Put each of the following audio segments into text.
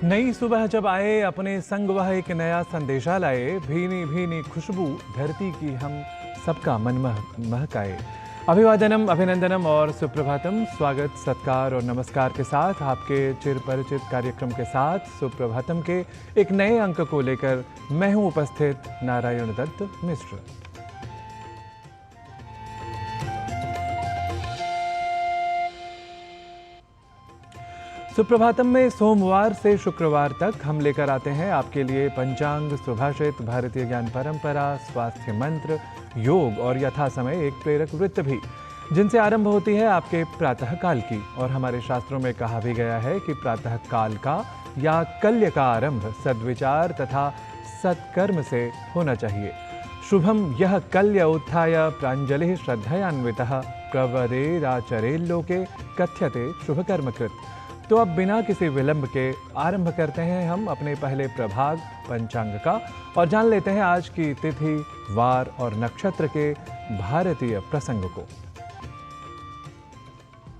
नई सुबह जब आए अपने संग वह एक नया संदेशा लाए, भीनी भीनी खुशबू धरती की हम सबका मन महकाए। अभिवादनम, अभिनंदनम और सुप्रभातम। स्वागत, सत्कार और नमस्कार के साथ आपके चिर परिचित कार्यक्रम के साथ सुप्रभातम के एक नए अंक को लेकर मैं हूं उपस्थित नारायण दत्त मिश्र। सुप्रभातम में सोमवार से शुक्रवार तक हम लेकर आते हैं आपके लिए पंचांग, सुभाषित, भारतीय ज्ञान परंपरा, स्वास्थ्य मंत्र, योग और यथा समय एक प्रेरक वृत्त भी, जिनसे आरंभ होती है आपके प्रातः काल की। और हमारे शास्त्रों में कहा भी गया है कि प्रातः काल का या कल्य का आरंभ सद्विचार तथा सत्कर्म से होना चाहिए। शुभम यह कल्य उत्थाय प्रांजलि श्रद्धयान्वितः प्रवदेराचरेल्लोके कथ्यते शुभकर्मकृत। तो अब बिना किसी विलंब के आरंभ करते हैं हम अपने पहले प्रभाग पंचांग का और जान लेते हैं आज की तिथि, वार और नक्षत्र के भारतीय प्रसंग को।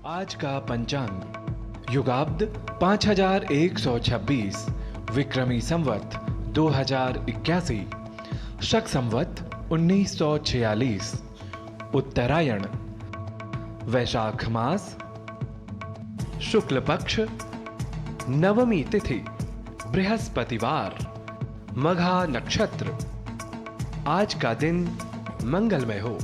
आज का पंचांग युगाब्द 5126, विक्रमी संवत 2081, शक संवत 1946, उत्तरायण, वैशाख मास, शुक्ल पक्ष, नवमी तिथि, बृहस्पतिवार, मघा नक्षत्र। आज का दिन मंगलमय हो।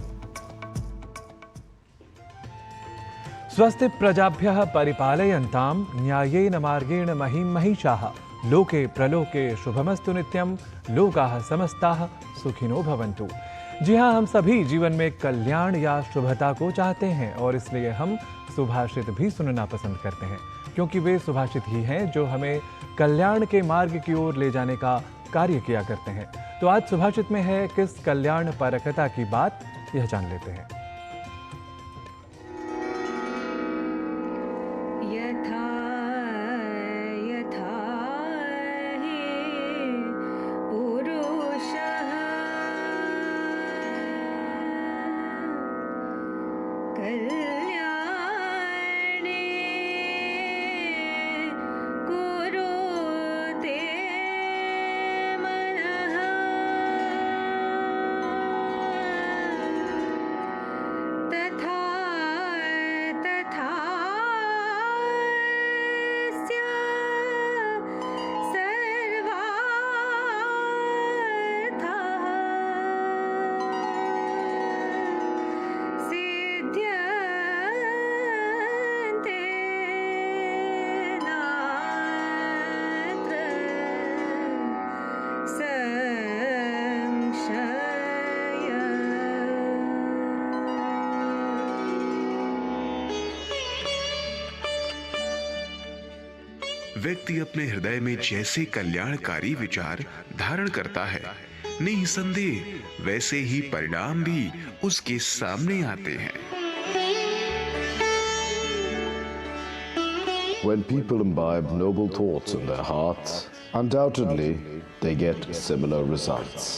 स्वस्ति प्रजाभ्यः परिपालयन्तां न्यायेन मार्गेण महीं महिषाः लोके प्रलोके शुभमस्तु नित्यं लोकाः समस्ताः सुखिनो भवन्तु। जी हाँ, हम सभी जीवन में कल्याण या शुभता को चाहते हैं और इसलिए हम सुभाषित भी सुनना पसंद करते हैं, क्योंकि वे सुभाषित ही हैं जो हमें कल्याण के मार्ग की ओर ले जाने का कार्य किया करते हैं। तो आज सुभाषित में है किस कल्याण परकता की बात, यह जान लेते हैं। व्यक्ति अपने हृदय में जैसे कल्याणकारी विचार धारण करता है, निसंदेह वैसे ही परिणाम भी उसके सामने आते हैं। When people imbibe noble thoughts in their hearts, undoubtedly they get similar results.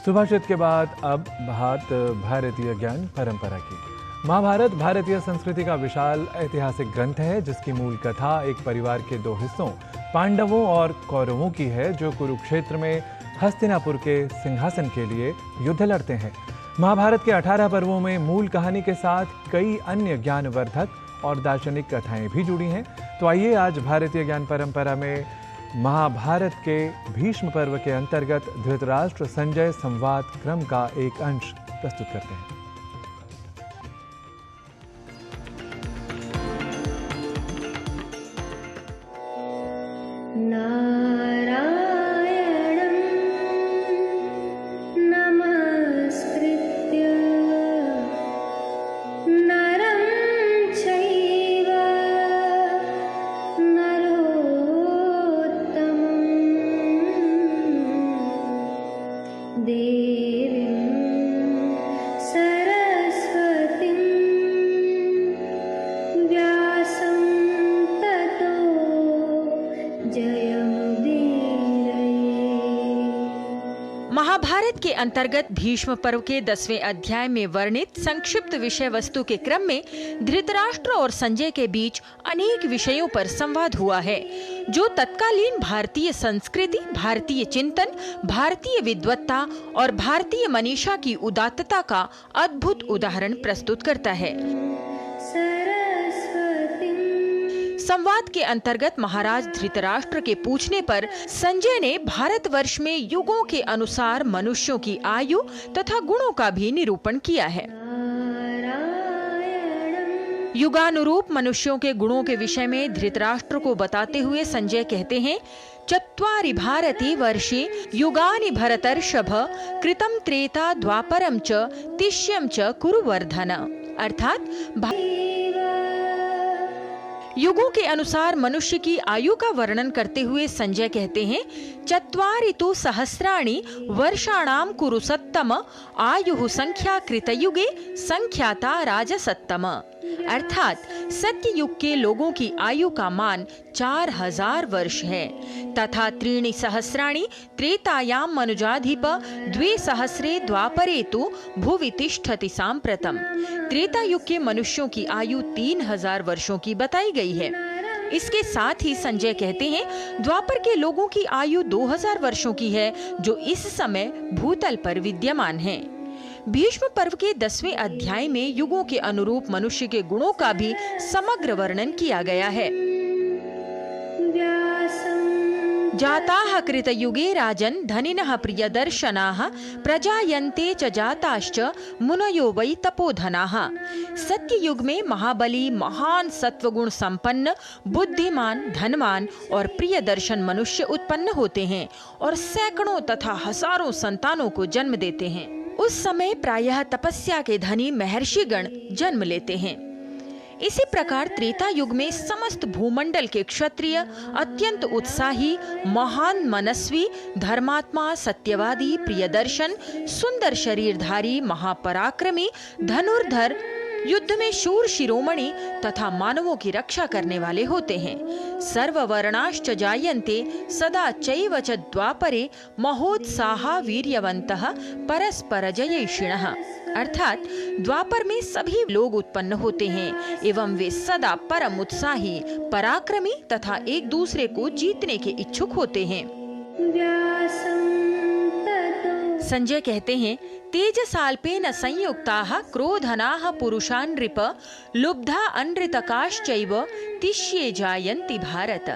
सुभाषित के बाद अब बात भारतीय ज्ञान परंपरा की। महाभारत भारतीय संस्कृति का विशाल ऐतिहासिक ग्रंथ है, जिसकी मूल कथा एक परिवार के दो हिस्सों पांडवों और कौरवों की है, जो कुरुक्षेत्र में हस्तिनापुर के सिंहासन के लिए युद्ध लड़ते हैं। महाभारत के 18 पर्वों में मूल कहानी के साथ कई अन्य ज्ञानवर्धक और दार्शनिक कथाएं भी जुड़ी हैं। तो आइए आज भारतीय ज्ञान परंपरा में महाभारत के भीष्म पर्व के अंतर्गत धृतराष्ट्र संजय संवाद क्रम का एक अंश प्रस्तुत करते हैं। जयम् महाभारत के अंतर्गत भीष्म पर्व के 10वें अध्याय में वर्णित संक्षिप्त विषय वस्तु के क्रम में धृतराष्ट्र और संजय के बीच अनेक विषयों पर संवाद हुआ है, जो तत्कालीन भारतीय संस्कृति, भारतीय चिंतन, भारतीय विद्वत्ता और भारतीय मनीषा की उदात्तता का अद्भुत उदाहरण प्रस्तुत करता है। संवाद के अंतर्गत महाराज धृतराष्ट्र के पूछने पर संजय ने भारतवर्ष में युगों के अनुसार मनुष्यों की आयु तथा गुणों का भी निरूपण किया है। युगानुरूप मनुष्यों के गुणों के विषय में धृतराष्ट्र को बताते हुए संजय कहते हैं, चत्वारि भारती वर्षे युगानि भरतर्षभ कृतं त्रेता द्वापरं च तिष्यं च कुरु वर्धन। अर्थात युगों के अनुसार मनुष्य की आयु का वर्णन करते हुए संजय कहते हैं, चत्वारि तु सहस्राणि वर्षाणाम कुरु सत्तम आयुः संख्या कृतयुगे संख्याता राजसत्तम। अर्थात सत्य युग के लोगों की आयु का मान 4000 वर्ष है तथा त्रीणि सहस्राणि त्रेतायाम मनुजाधिप द्वे सहस्रे द्वापरे तु भुवि तिष्ठति सांप्रतम। त्रेता युग के मनुष्यों की आयु 3000 वर्षों की बताई गई है। इसके साथ ही संजय कहते हैं, द्वापर के लोगों की आयु 2000 वर्षों की है, जो इस समय भूतल पर विद्यमान है। भीष्म पर्व के 10वें अध्याय में युगों के अनुरूप मनुष्य के गुणों का भी समग्र वर्णन किया गया है। जाताः कृतयुगे राजन् धनिनः प्रियदर्शनाः प्रजायन्ते च जाताश्च मुनयो वै तपोधनाः। सत्य युग में महाबली, महान सत्वगुण संपन्न, बुद्धिमान, धनवान और प्रियदर्शन मनुष्य उत्पन्न होते हैं और सैकड़ों तथा हजारों संतानों को जन्म देते हैं। उस समय प्रायः तपस्या के धनी महर्षिगण जन्म लेते हैं। इसी प्रकार त्रेता युग में समस्त भूमंडल के क्षत्रिय अत्यंत उत्साही, महान मनस्वी, धर्मात्मा, सत्यवादी, प्रियदर्शन, सुंदर शरीरधारी, महापराक्रमी, धनुर्धर, युद्ध में शूर शिरोमणि तथा मानवों की रक्षा करने वाले होते हैं। सर्ववर्णाश्च जायन्ते सदा चैव च द्वापरे महोत्साहा वीर्यवन्तः परस्पर जयैषिणः। अर्थात द्वापर में सभी लोग उत्पन्न होते हैं एवं वे सदा परम उत्साही, पराक्रमी तथा एक दूसरे को जीतने के इच्छुक होते हैं। संजय कहते हैं, तेजसाल्पेन संयुक्ताः क्रोधनाः पुरुषा नृप लुब्धा अनृतकाश्चैव तिष्ये जायन्ति भारत।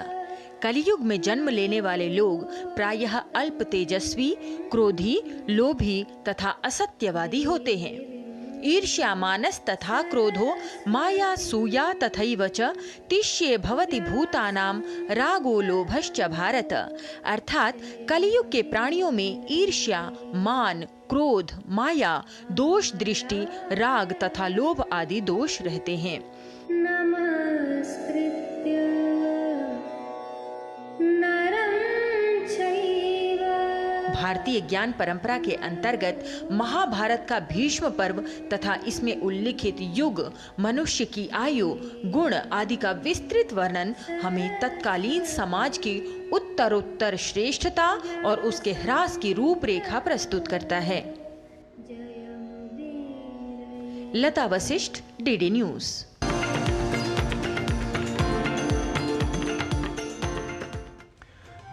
कलियुग में जन्म लेने वाले लोग प्रायः अल्प तेजस्वी, क्रोधी, लोभी तथा असत्यवादी होते हैं। ईर्ष्या, मानस तथा क्रोधो माया सूया तथैव च तिष्ये भवति भूतानां रागो लोभश्च भारत। अर्थात कलियुग के प्राणियों में ईर्ष्या, मान, क्रोध, माया, दोष दृष्टि, राग तथा लोभ आदि दोष रहते हैं। भारतीय ज्ञान परंपरा के अंतर्गत महाभारत का भीष्म पर्व तथा इसमें उल्लिखित युग, मनुष्य की आयु, गुण आदि का विस्तृत वर्णन हमें तत्कालीन समाज की उत्तरोत्तर श्रेष्ठता और उसके ह्रास की रूपरेखा प्रस्तुत करता है। लता वशिष्ठ, डीडी न्यूज।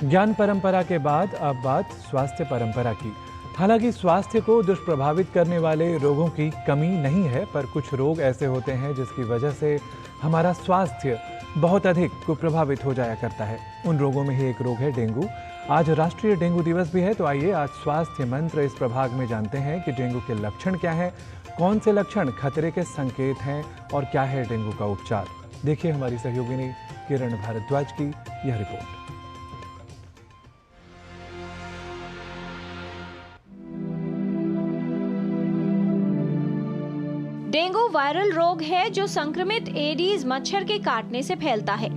ज्ञान परंपरा के बाद अब बात स्वास्थ्य परंपरा की। हालांकि स्वास्थ्य को दुष्प्रभावित करने वाले रोगों की कमी नहीं है, पर कुछ रोग ऐसे होते हैं जिसकी वजह से हमारा स्वास्थ्य बहुत अधिक कुप्रभावित हो जाया करता है। उन रोगों में ही एक रोग है डेंगू। आज राष्ट्रीय डेंगू दिवस भी है, तो आइए आज स्वास्थ्य मंत्र इस प्रभाग में जानते हैं कि डेंगू के लक्षण क्या हैं, कौन से लक्षण खतरे के संकेत हैं और क्या है डेंगू का उपचार। देखिए हमारी सहयोगिनी किरण भारद्वाज की यह रिपोर्ट। डेंगू वायरल रोग है जो संक्रमित एडीज मच्छर के काटने से फैलता है।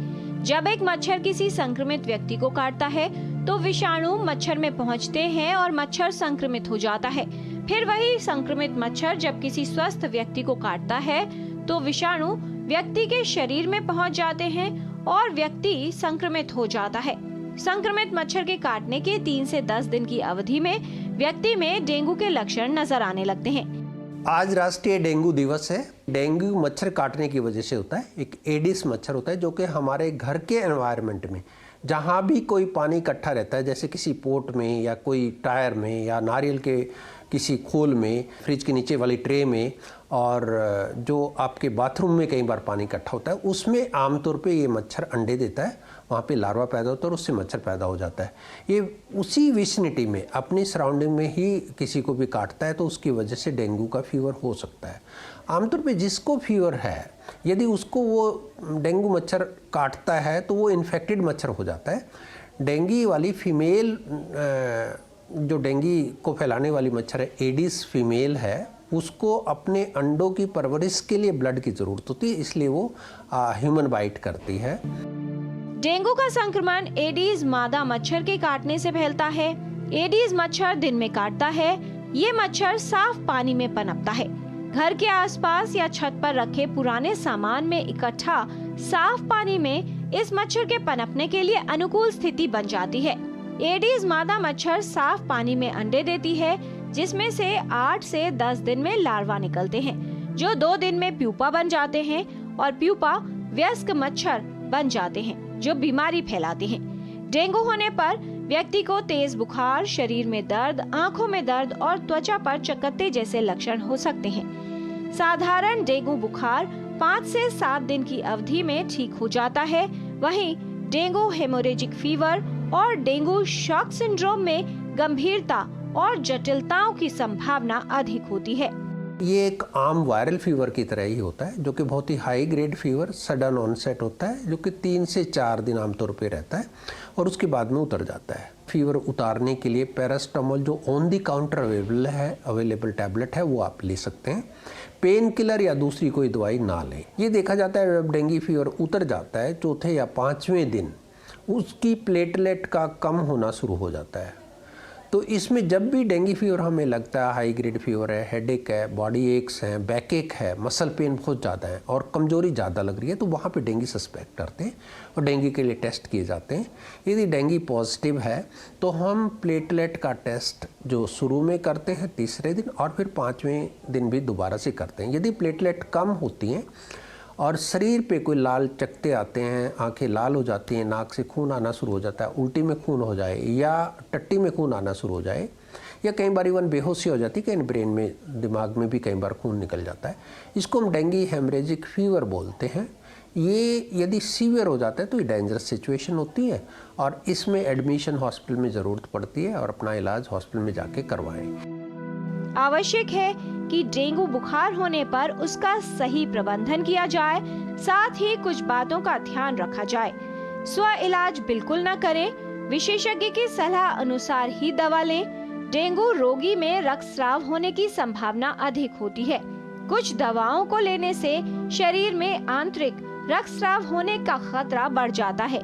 जब एक मच्छर किसी संक्रमित व्यक्ति को काटता है तो विषाणु मच्छर में पहुंचते हैं और मच्छर संक्रमित हो जाता है। फिर वही संक्रमित मच्छर जब किसी स्वस्थ व्यक्ति को काटता है तो विषाणु व्यक्ति के शरीर में पहुंच जाते हैं और व्यक्ति संक्रमित हो जाता है। संक्रमित मच्छर के काटने के 3 से 10 दिन की अवधि में व्यक्ति में डेंगू के लक्षण नजर आने लगते हैं। आज राष्ट्रीय डेंगू दिवस है। डेंगू मच्छर काटने की वजह से होता है। एक एडिस मच्छर होता है जो कि हमारे घर के एनवायरनमेंट में जहाँ भी कोई पानी इकट्ठा रहता है, जैसे किसी पोट में या कोई टायर में या नारियल के किसी खोल में, फ्रिज के नीचे वाली ट्रे में, और जो आपके बाथरूम में कई बार पानी इकट्ठा होता है, उसमें आमतौर पे ये मच्छर अंडे देता है। वहाँ पे लार्वा पैदा होता है और उससे मच्छर पैदा हो जाता है। ये उसी विसिनिटी में अपनी सराउंडिंग में ही किसी को भी काटता है तो उसकी वजह से डेंगू का फीवर हो सकता है। आमतौर पे जिसको फीवर है, यदि उसको वो डेंगू मच्छर काटता है तो वो इन्फेक्टेड मच्छर हो जाता है। डेंगी वाली फीमेल, जो डेंगी को फैलाने वाली मच्छर है, एडिस फीमेल है, उसको अपने अंडों की परवरिश के लिए ब्लड की ज़रूरत होती है, इसलिए वो ह्यूमन बाइट करती है। डेंगू का संक्रमण एडीज मादा मच्छर के काटने से फैलता है। एडीज मच्छर दिन में काटता है। ये मच्छर साफ पानी में पनपता है। घर के आसपास या छत पर रखे पुराने सामान में इकट्ठा साफ पानी में इस मच्छर के पनपने के लिए अनुकूल स्थिति बन जाती है। एडीज मादा मच्छर साफ पानी में अंडे देती है, जिसमें से 8 से 10 दिन में लार्वा निकलते हैं, जो 2 दिन में प्यूपा बन जाते हैं और प्यूपा वयस्क मच्छर बन जाते हैं, जो बीमारी फैलाते हैं। डेंगू होने पर व्यक्ति को तेज बुखार, शरीर में दर्द, आंखों में दर्द और त्वचा पर चकत्ते जैसे लक्षण हो सकते हैं। साधारण डेंगू बुखार 5 से 7 दिन की अवधि में ठीक हो जाता है। वहीं डेंगू हेमोरेजिक फीवर और डेंगू शॉक सिंड्रोम में गंभीरता और जटिलताओं की संभावना अधिक होती है। ये एक आम वायरल फीवर की तरह ही होता है, जो कि बहुत ही high grade fever, sudden onset होता है, जो कि 3 से 4 दिन आमतौर पे रहता है और उसके बाद में उतर जाता है। फीवर उतारने के लिए पैरास्टामोल जो on the counter available tablet है, वो आप ले सकते हैं। पेन किलर या दूसरी कोई दवाई ना लें। ये देखा जाता है जब डेंगू फीवर उतर जाता है 4थे या 5वें दिन उसकी प्लेटलेट का कम होना शुरू हो जाता है। तो इसमें जब भी डेंगू फीवर हमें लगता है हाई ग्रेड फीवर है, हेडेक है, बॉडी एक्स है, बैक एक है, मसल पेन बहुत ज़्यादा है और कमजोरी ज़्यादा लग रही है, तो वहाँ पे डेंगू सस्पेक्ट करते हैं और डेंगू के लिए टेस्ट किए जाते हैं। यदि डेंगू पॉजिटिव है तो हम प्लेटलेट का टेस्ट जो शुरू में करते हैं 3रे दिन और फिर 5वें दिन भी दोबारा से करते हैं। यदि प्लेटलेट कम होती हैं और शरीर पे कोई लाल चकत्ते आते हैं, आंखें लाल हो जाती हैं, नाक से खून आना शुरू हो जाता है, उल्टी में खून हो जाए या टट्टी में खून आना शुरू हो जाए, या कई बार इवन बेहोशी हो जाती है, कहीं ब्रेन में, दिमाग में भी कई बार खून निकल जाता है, इसको हम डेंगू हेमरेजिक फीवर बोलते हैं। ये यदि सीवियर हो जाता है तो ये डेंजरस सिचुएशन होती है और इसमें एडमिशन हॉस्पिटल में ज़रूरत पड़ती है और अपना इलाज हॉस्पिटल में जाके करवाएं। आवश्यक है कि डेंगू बुखार होने पर उसका सही प्रबंधन किया जाए, साथ ही कुछ बातों का ध्यान रखा जाए। स्व इलाज बिल्कुल न करें, विशेषज्ञ की सलाह अनुसार ही दवा लें। डेंगू रोगी में रक्तस्राव होने की संभावना अधिक होती है। कुछ दवाओं को लेने से शरीर में आंतरिक रक्तस्राव होने का खतरा बढ़ जाता है।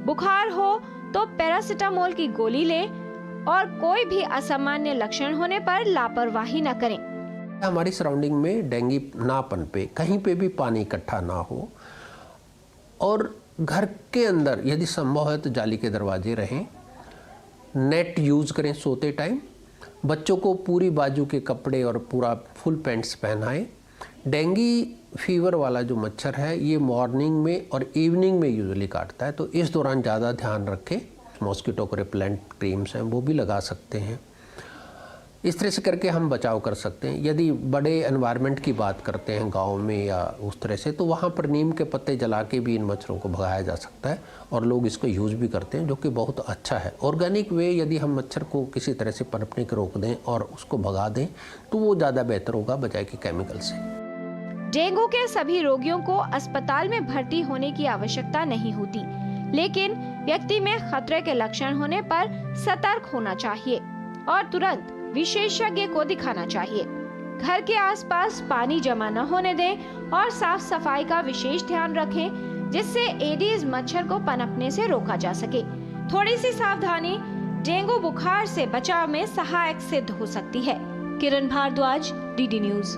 बुखार हो तो पैरासिटामोल की गोली लें और कोई भी असामान्य लक्षण होने पर लापरवाही न करें। हमारी सराउंडिंग में डेंगू ना पनपे, कहीं पे भी पानी इकट्ठा ना हो और घर के अंदर यदि संभव है तो जाली के दरवाजे रहें। नेट यूज़ करें सोते टाइम। बच्चों को पूरी बाजू के कपड़े और पूरा फुल पैंट्स पहनाएं। डेंगू फीवर वाला जो मच्छर है ये मॉर्निंग में और इवनिंग में यूजुअली काटता है, तो इस दौरान ज़्यादा ध्यान रखें। मॉस्किटो को रिपेलेंट क्रीम्स हैं वो भी लगा सकते हैं। इस तरह से करके हम बचाव कर सकते हैं। यदि बड़े एनवायरनमेंट की बात करते हैं गांव में या उस तरह से, तो वहाँ पर नीम के पत्ते जला के भी इन मच्छरों को भगाया जा सकता है और लोग इसको यूज़ भी करते हैं, जो कि बहुत अच्छा है। ऑर्गेनिक वे यदि हम मच्छर को किसी तरह से पनपने के रोक दें और उसको भगा दें तो वो ज़्यादा बेहतर होगा बजाय कि केमिकल से। डेंगू के सभी रोगियों को अस्पताल में भर्ती होने की आवश्यकता नहीं होती, लेकिन व्यक्ति में खतरे के लक्षण होने पर सतर्क होना चाहिए और तुरंत विशेषज्ञ को दिखाना चाहिए। घर के आसपास पानी जमा न होने दें और साफ सफाई का विशेष ध्यान रखें, जिससे एडीज मच्छर को पनपने से रोका जा सके। थोड़ी सी सावधानी डेंगू बुखार से बचाव में सहायक सिद्ध हो सकती है। किरण भारद्वाज, डीडी न्यूज।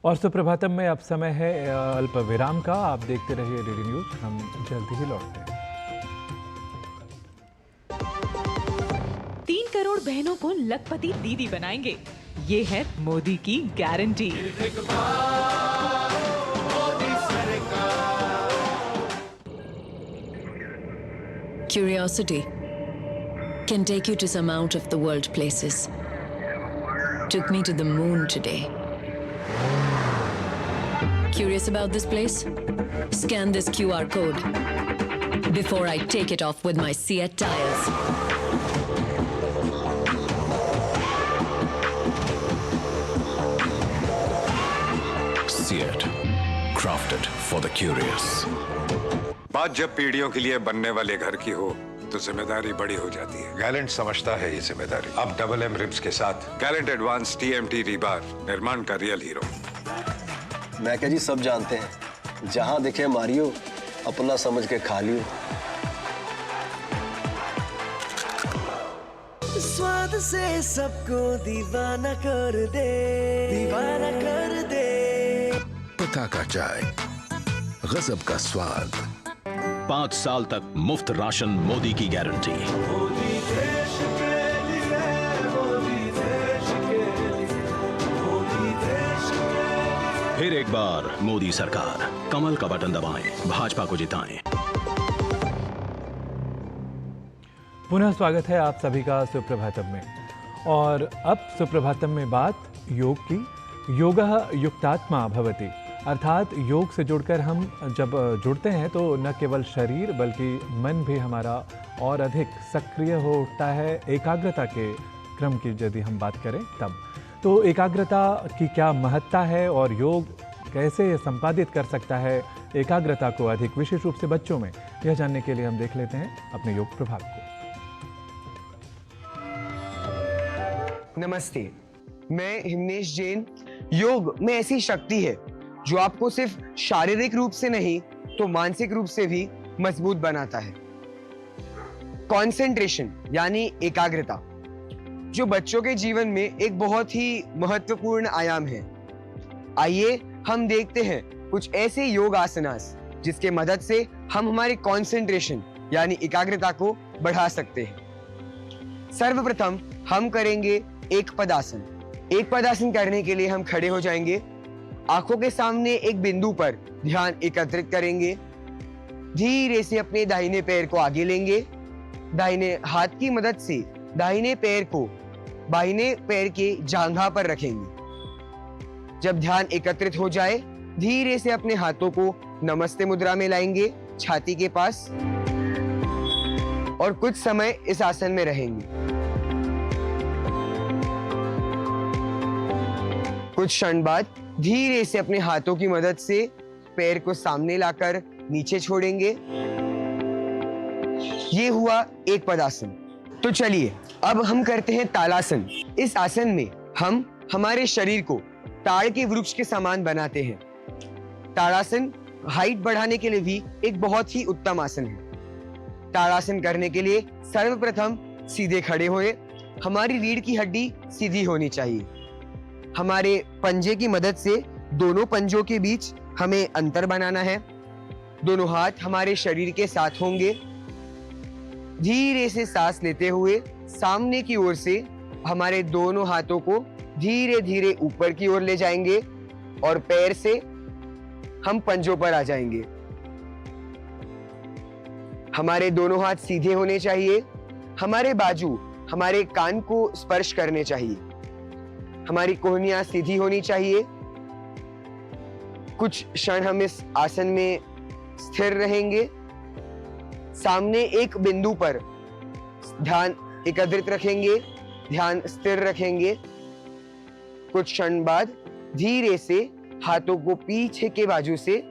और सुप्रभातम में अब समय है अल्प विराम का। आप देखते रहिए डीडी न्यूज, हम जल्दी ही लौटते हैं। 3 करोड़ बहनों को लखपति दीदी बनाएंगे, ये है मोदी की guarantee. Curiosity can take you to some out of the world places. Took me to the moon today. Curious about this place? Scan this QR code before I take it off with my Seat tires. Seat, crafted for the curious. बात जब पीढ़ियों के लिए बनने वाले घर की हो तो जिम्मेदारी बड़ी हो जाती है। गैलेंट समझता है ये जिम्मेदारी। अब डबल एम रिब्स के साथ गैलेंट एडवांस TMT रीबार निर्माण का रियल हीरो। मैं क्या जी, सब जानते हैं, जहां दिखे मारियो, अपना समझ के खा लियो। स्वाद से सबको दीवाना कर दे, दीवाना कर दे। पता का चाय, गजब का स्वाद। 5 साल तक मुफ्त राशन, मोदी की गारंटी। मोदी देश के लिए, मोदी देश के लिए, मोदी देश के लिए। फिर एक बार मोदी सरकार, कमल का बटन दबाएं, भाजपा को जिताएं। पुनः स्वागत है आप सभी का सुप्रभातम में। और अब सुप्रभातम में बात योग की। योगः युक्तात्मा भवति, अर्थात योग से जुड़कर हम जब जुड़ते हैं तो न केवल शरीर बल्कि मन भी हमारा और अधिक सक्रिय हो उठता है। एकाग्रता के क्रम की यदि हम बात करें तब तो एकाग्रता की क्या महत्ता है और योग कैसे संपादित कर सकता है एकाग्रता को अधिक, विशेष रूप से बच्चों में, यह जानने के लिए हम देख लेते हैं अपने योग प्रभाग को। नमस्ते, मैं हिमनेश जैन। योग में ऐसी शक्ति है जो आपको सिर्फ शारीरिक रूप से नहीं तो मानसिक रूप से भी मजबूत बनाता है। कंसंट्रेशन यानी एकाग्रता, जो बच्चों के जीवन में एक बहुत ही महत्वपूर्ण आयाम है। आइए हम देखते हैं कुछ ऐसे योग आसनास जिसके मदद से हम हमारी कंसंट्रेशन यानी एकाग्रता को बढ़ा सकते हैं। सर्वप्रथम हम करेंगे एक पदासन। एक पदासन करने के लिए हम खड़े हो जाएंगे, आंखों के सामने एक बिंदु पर ध्यान एकत्रित करेंगे। धीरे से अपने दाहिने पैर को आगे लेंगे। दाहिने हाथ की मदद से दाहिने पैर को बाहिने पैर के जांघा पर रखेंगे। जब ध्यान एकत्रित हो जाए, धीरे से अपने हाथों को नमस्ते मुद्रा में लाएंगे छाती के पास और कुछ समय इस आसन में रहेंगे। कुछ क्षण बाद धीरे से अपने हाथों की मदद से पैर को सामने लाकर नीचे छोड़ेंगे। ये हुआ एक पदासन। तो चलिए अब हम करते हैं ताड़ासन। इस आसन में हम हमारे शरीर को ताड़ के वृक्ष के समान बनाते हैं। ताड़ासन हाइट बढ़ाने के लिए भी एक बहुत ही उत्तम आसन है। ताड़ासन करने के लिए सर्वप्रथम सीधे खड़े हुए, हमारी रीढ़ की हड्डी सीधी होनी चाहिए। हमारे पंजे की मदद से दोनों पंजों के बीच हमें अंतर बनाना है। दोनों हाथ हमारे शरीर के साथ होंगे। धीरे से सांस लेते हुए सामने की ओर से हमारे दोनों हाथों को धीरे धीरे ऊपर की ओर ले जाएंगे और पैर से हम पंजों पर आ जाएंगे। हमारे दोनों हाथ सीधे होने चाहिए। हमारे बाजू हमारे कान को स्पर्श करने चाहिए। हमारी कोहनियां सीधी होनी चाहिए। कुछ क्षण हम इस आसन में स्थिर रहेंगे। सामने एक बिंदु पर ध्यान एकत्रित रखेंगे, ध्यान स्थिर रखेंगे। कुछ क्षण बाद धीरे से हाथों को पीछे के बाजू से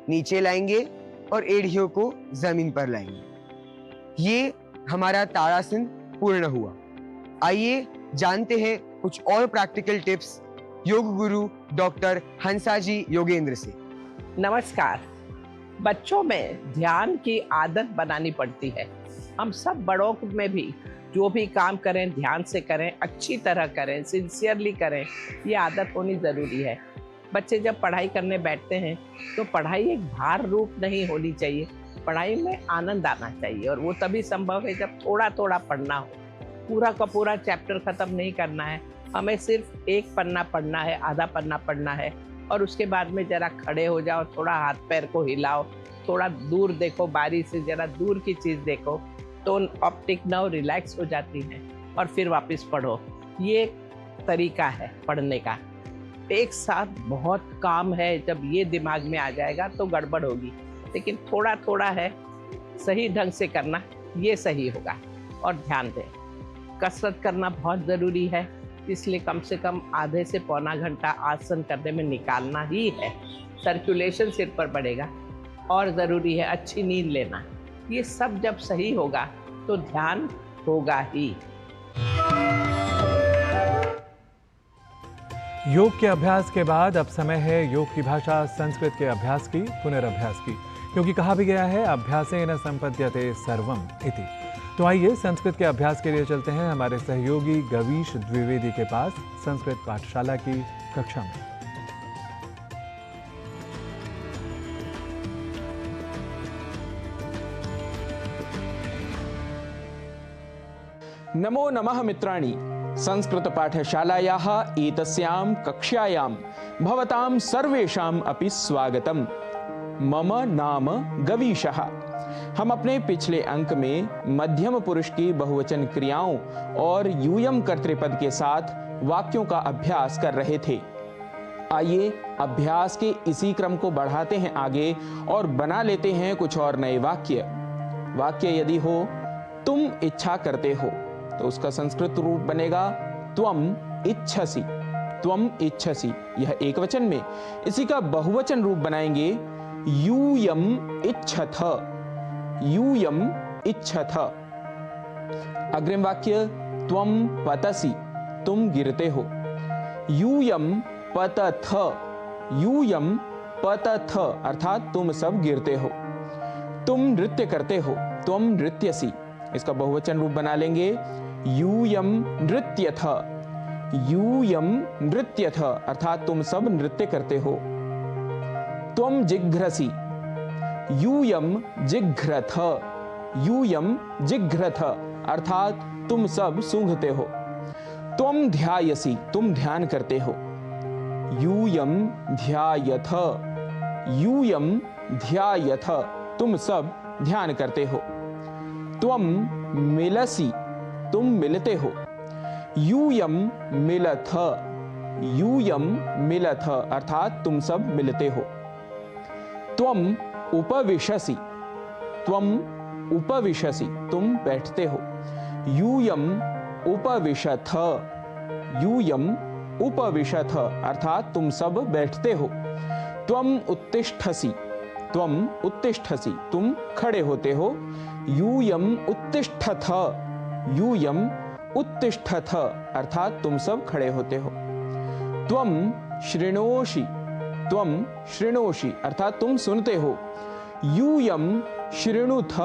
नीचे लाएंगे और एड़ियों को जमीन पर लाएंगे। ये हमारा ताड़ासन पूर्ण हुआ। आइए जानते हैं कुछ और practical tips yoga guru doctor हंसाजी Yogendra से। नमस्कार। बच्चों में ध्यान की आदत बनानी पड़ती है। हम सब बड़ों में भी जो भी काम करें ध्यान से करें, अच्छी तरह करें, सिंसियरली करें, ये आदत होनी ज़रूरी है। बच्चे जब पढ़ाई करने बैठते हैं तो पढ़ाई एक भार रूप नहीं होनी चाहिए, पढ़ाई में आनंद आना चाहिए, और वो तभी संभव है जब थोड़ा थोड़ा पढ़ना हो। पूरा का पूरा चैप्टर ख़त्म नहीं करना है, हमें सिर्फ एक पन्ना पढ़ना है, आधा पन्ना पढ़ना है, और उसके बाद में ज़रा खड़े हो जाओ, थोड़ा हाथ पैर को हिलाओ, थोड़ा दूर देखो, बारी से ज़रा दूर की चीज़ देखो, तो ऑप्टिक नर्व रिलैक्स हो जाती है और फिर वापस पढ़ो। ये तरीका है पढ़ने का। एक साथ बहुत काम है, जब ये दिमाग में आ जाएगा तो गड़बड़ होगी, लेकिन थोड़ा थोड़ा है, सही ढंग से करना, ये सही होगा। और ध्यान दें, कसरत करना बहुत ज़रूरी है, इसलिए कम से कम आधे से पौना घंटा आसन करने में निकालना ही है। सर्कुलेशन सिर पर बढ़ेगा, और ज़रूरी है अच्छी नींद लेना। ये सब जब सही होगा तो ध्यान होगा ही। योग के अभ्यास के बाद अब समय है योग की भाषा संस्कृत के अभ्यास की, पुनरअभ्यास की, क्योंकि कहा भी गया है अभ्यासेन संपद्यते सर्वम इति। तो आइए संस्कृत के अभ्यास के लिए चलते हैं हमारे सहयोगी गवीश द्विवेदी के पास संस्कृत पाठशाला की कक्षा में। नमो नमः मित्राणि, संस्कृतपाठशालायाः एतस्यां कक्षायां भवतां सर्वेषाम् अपि स्वागतम्। मम नाम गवीशः। हम अपने पिछले अंक में मध्यम पुरुष की बहुवचन क्रियाओं और यूयम कर्तृपद के साथ वाक्यों का अभ्यास कर रहे थे। आइए अभ्यास के इसी क्रम को बढ़ाते हैं आगे और बना लेते हैं कुछ और नए वाक्य। वाक्य यदि हो तुम इच्छा करते हो तो उसका संस्कृत रूप बनेगा त्वम इच्छसि। त्वम इच्छसि, यह एक वचन में। इसी का बहुवचन रूप बनाएंगे यूयम इच्छथ। यूयम इच्छथ। अग्रिम वाक्य त्वम पतसि, तुम गिरते हो। यूयम पतथ। यूयम पतथ अर्थात तुम सब गिरते हो। तुम नृत्य करते हो, त्वम नृत्यसि। इसका बहुवचन रूप बना लेंगे यूयम नृत्यथ। यूयम नृत्यथ अर्थात तुम सब नृत्य करते हो। त्वम जिघ्रसि। यूयम जिघ्रथ। यूयम जिघ्रथ अर्थात तुम सब सूंघते हो। त्वम ध्यायसि, तुम ध्यान करते हो। यूयम ध्यायथ। यूयम ध्यायथ तुम सब ध्यान करते हो। त्वम मिलसि, तुम मिलते हो। यूयम मिलथ। यूयम मिलथ अर्थात तुम सब मिलते हो। त्वम उपविशसि। त्वम उपविशसि, तुम बैठते हो। यूयम उपविशथ। यूयम उपविशथ अर्थात तुम सब बैठते हो। त्वम उत्तिष्ठसि। त्वम उत्तिष्ठसि, तुम खड़े होते हो। यूयम उत्तिष्ठथ। यूयम उत्तिष्ठथ अर्थात तुम सब खड़े होते हो। त्वम शृणोषि। त्वम शृणोषि अर्थात तुम सुनते हो। यूयम शृणुथ।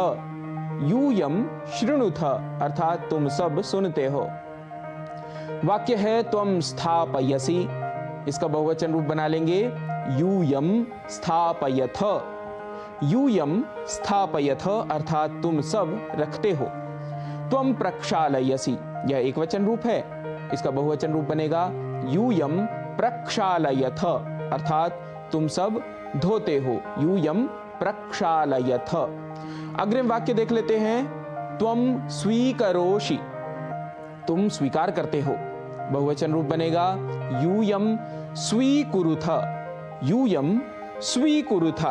यूयम शृणुथ अर्थात तुम सब सुनते हो। वाक्य है त्वम स्थापयसि। इसका बहुवचन रूप बना लेंगे यूयम स्थापयथ। यूयम स्थापयथ अर्थात तुम सब रखते हो। त्वम प्रक्षालयसि, यह एक वचन रूप है। इसका बहुवचन रूप बनेगा यूयम प्रक्षालयथ अर्थात तुम सब धोते हो। यूयम प्रक्षालयथ। अग्रिम वाक्य देख लेते हैं। त्वम स्वीकरोषि, तुम स्वीकार करते हो। बहुवचन रूप बनेगा यूयम स्वीकुरुथ। यूयम स्वीकुरुथ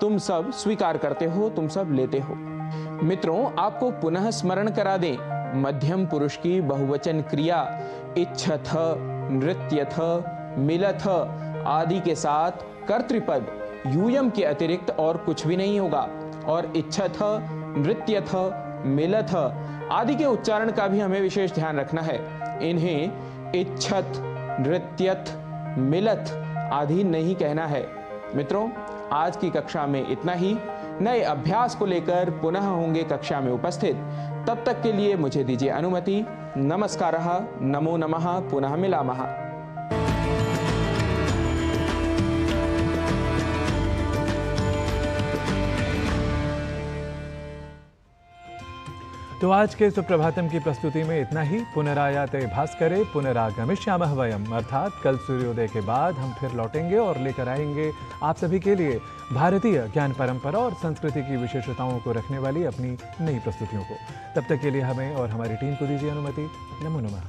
तुम सब स्वीकार करते हो, तुम सब लेते हो। मित्रों, आपको पुनः स्मरण करा दें, मध्यम पुरुष की बहुवचन क्रिया इच्छथ, नृत्यथ, मिलथ आदि के साथ कर्तृपद यूयम के अतिरिक्त और कुछ भी नहीं होगा। और इच्छथ, नृत्यथ, मिलथ आदि के उच्चारण का भी हमें विशेष ध्यान रखना है। इन्हें इच्छथ, नृत्यथ, मिलथ आदि नहीं कहना है। मित्रों, आज की कक्षा में इतना ही। नए अभ्यास को लेकर पुनः होंगे कक्षा में उपस्थित। तब तक के लिए मुझे दीजिए अनुमति। नमस्कारः, नमो नमः, पुनः मिलामः। तो आज के सुप्रभातम की प्रस्तुति में इतना ही। पुनरायाते भास्करे पुनरागमिष्यामः वयम्, अर्थात कल सूर्योदय के बाद हम फिर लौटेंगे और लेकर आएंगे आप सभी के लिए भारतीय ज्ञान परंपरा और संस्कृति की विशेषताओं को रखने वाली अपनी नई प्रस्तुतियों को। तब तक के लिए हमें और हमारी टीम को दीजिए अनुमति। नमो नमः।